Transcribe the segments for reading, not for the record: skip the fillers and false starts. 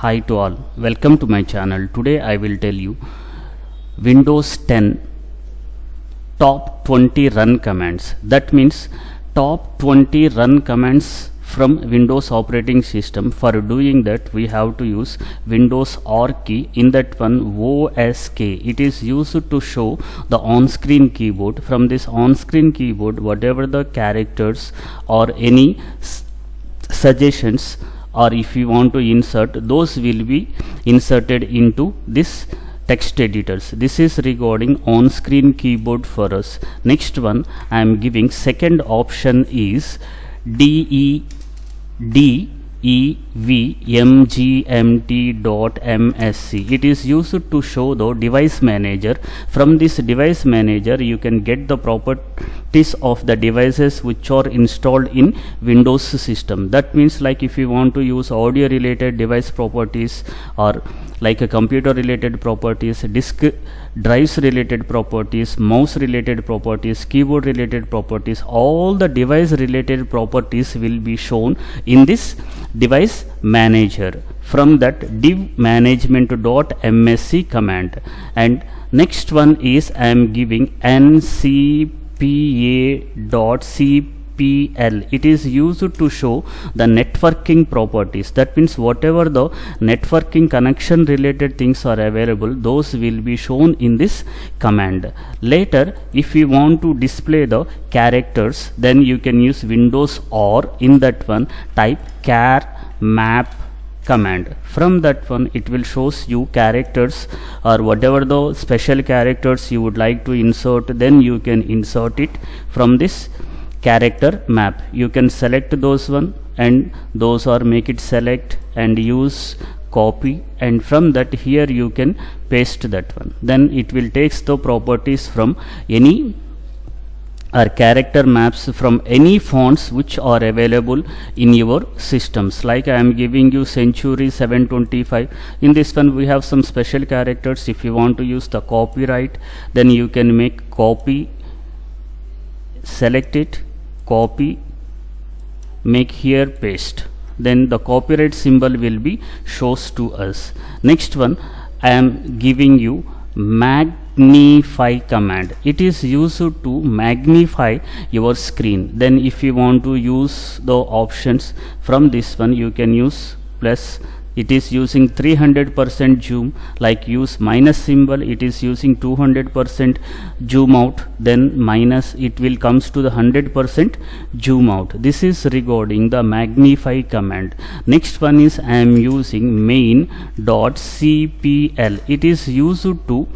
Hi to all, welcome to my channel. Today I will tell you Windows 10 top 20 run commands. That means top 20 run commands from Windows operating system. For doing that we have to use Windows R key. In that one OSK, it is used to show the on-screen keyboard. From this on-screen keyboard, whatever the characters or any suggestions, or if you want to insert, those will be inserted into this text editors. This is regarding on-screen keyboard for us. Next one I am giving second option is devmgmt.msc. It is used to show the device manager. From this device manager you can get the properties of the devices which are installed in Windows system. That means like if you want to use audio related device properties, or like a computer related properties, disk drives related properties, mouse related properties, keyboard related properties, all the device related properties will be shown in this device manager from that div management.msc command. And next one is I am giving ncpa.cpl. It is used to show the networking properties. That means whatever the networking connection related things are available, those will be shown in this command. Later if you want to display the characters, then you can use Windows or in that one type char map command. From that one it will shows you characters or whatever the special characters you would like to insert, then you can insert it from this character map. You can select those one, and those are make it select and use copy, and from that here you can paste that one. Then it will takes the properties from any or character maps from any fonts which are available in your systems. Like I am giving you Century 725. In this one we have some special characters. If you want to use the copyright, then you can make copy, select it, copy, make here paste, then the copyright symbol will be shows to us. Next one I am giving you magnify command. It is used to magnify your screen. Then if you want to use the options from this one, you can use plus. It is using 300% zoom, like use minus symbol. It is using 200% zoom out, then minus, it will comes to the 100% zoom out. This is regarding the magnify command. Next one is I am using main.cpl. It is used to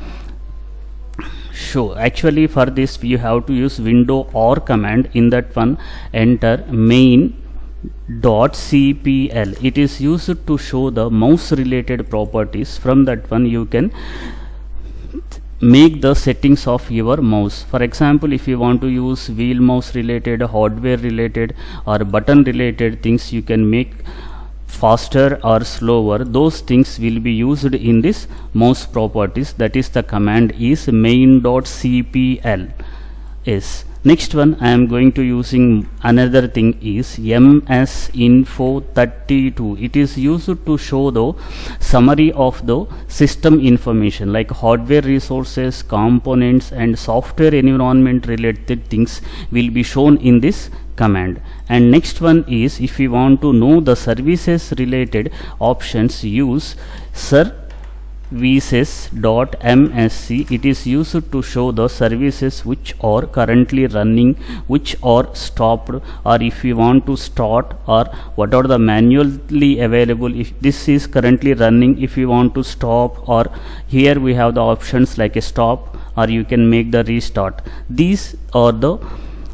show, actually for this you have to use window or command. In that one enter main.cpl. It is used to show the mouse related properties. From that one you can make the settings of your mouse. For example, if you want to use wheel mouse related, hardware related or button related things, you can make faster or slower. Those things will be used in this mouse properties. That is the command is main.cpl is. Next one I am going to using another thing is msinfo32. It is used to show the summary of the system information, like hardware resources, components and software environment related things will be shown in this command. And next one is if you want to know the services related options, use services.msc. It is used to show the services which are currently running, which are stopped, or if you want to start, or what are the manually available. If this is currently running, if you want to stop, or here we have the options like a stop, or you can make the restart. These are the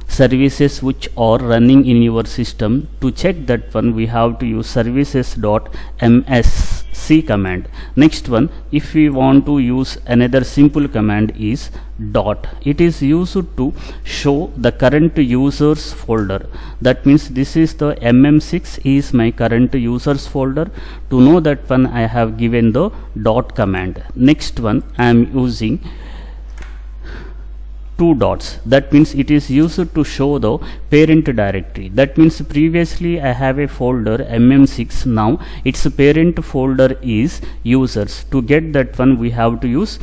services which are running in your system. To check that one we have to use services.msc command. Next one, if we want to use another simple command is dot. It is used to show the current users folder. That means this is the mm6 is my current users folder. To know that one I have given the dot command. Next one I am using two dots, that means it is used to show the parent directory. That means previously I have a folder mm6, now its parent folder is users. To get that one we have to use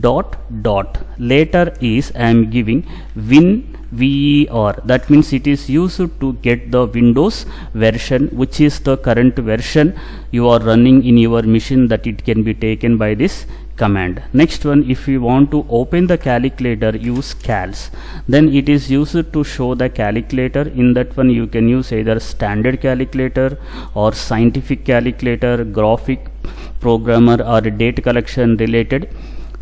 dot dot. Later is I am giving WinVer, that means it is used to get the Windows version, which is the current version you are running in your machine, that it can be taken by this command. Next one, if you want to open the calculator, use cals. Then it is used to show the calculator. In that one you can use either standard calculator or scientific calculator, graphic programmer or date collection related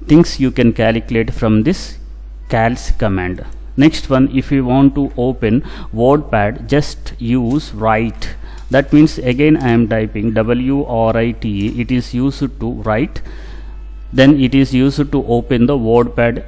things you can calculate from this cals command. Next one, if you want to open WordPad, just use write. That means again I am typing WRITE, it is used to write. Then it is used to open the WordPad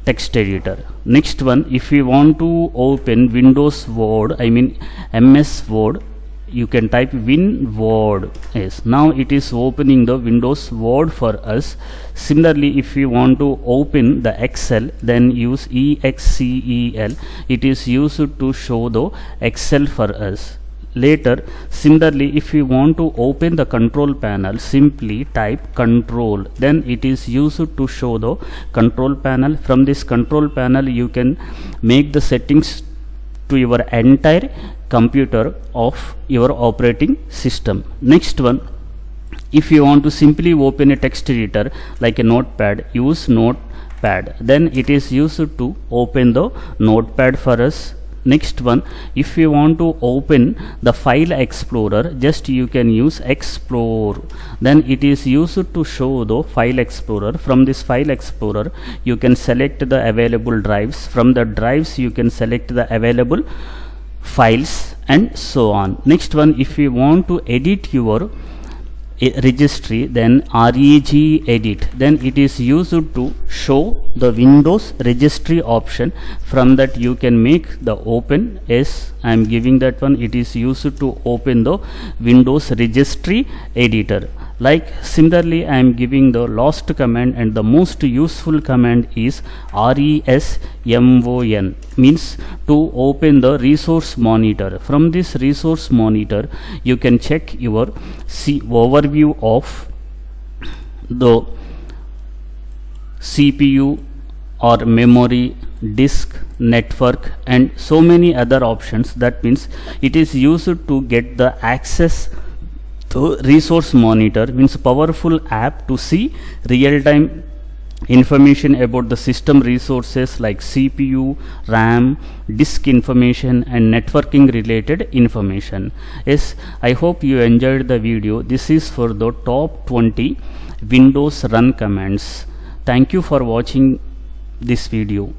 text editor. Next one, if you want to open Windows Word, I mean MS Word, you can type WinWord. Yes, now it is opening the Windows Word for us. Similarly, if you want to open the Excel, then use EXCEL. It is used to show the Excel for us. Later, similarly, if you want to open the control panel, simply type control, then it is used to show the control panel. From this control panel you can make the settings to your entire computer of your operating system. Next one, if you want to simply open a text editor like a notepad, use notepad, then it is used to open the notepad for us. Next one, if you want to open the file explorer, just you can use explore, then it is used to show the file explorer. From this file explorer you can select the available drives, from the drives you can select the available files and so on. Next one, if you want to edit your registry, then reg edit, then it is used to show the Windows registry option. From that you can make the open. Yes, I am giving that one. It is used to open the Windows registry editor. Like similarly I am giving the last command, and the most useful command is resmon, means to open the resource monitor. From this resource monitor you can check your overview of the CPU or memory, disk, network and so many other options. That means it is used to get the access to resource monitor, means powerful app to see real-time information about the system resources like CPU, RAM, disk information and networking related information. Yes, I hope you enjoyed the video. This is for the top 20 Windows run commands. Thank you for watching this video.